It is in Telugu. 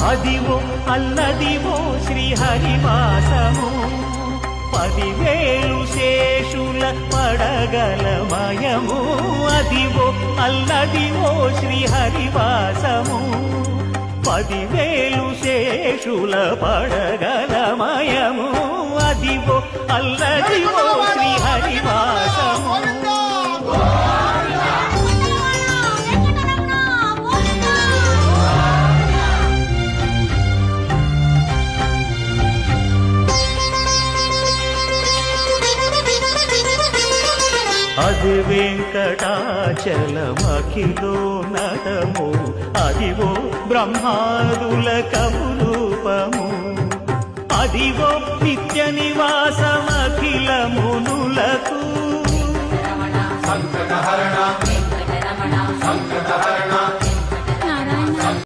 అదివో అల్లదివో శ్రీహరివాసము 10,000 శేషుల పడగలమయము అదివో అల్లదివో శ్రీహరివాసము 10,000 శేషుల పడగలమయము అదివో అల్లదివో శ్రీహరివాసము అది వెంకటాచలమఖిలో నటము అదివో బ్రహ్మాదుల కమురూపము అదివో నిత్య నివాసమఖిల మునులకు సంకటహరణ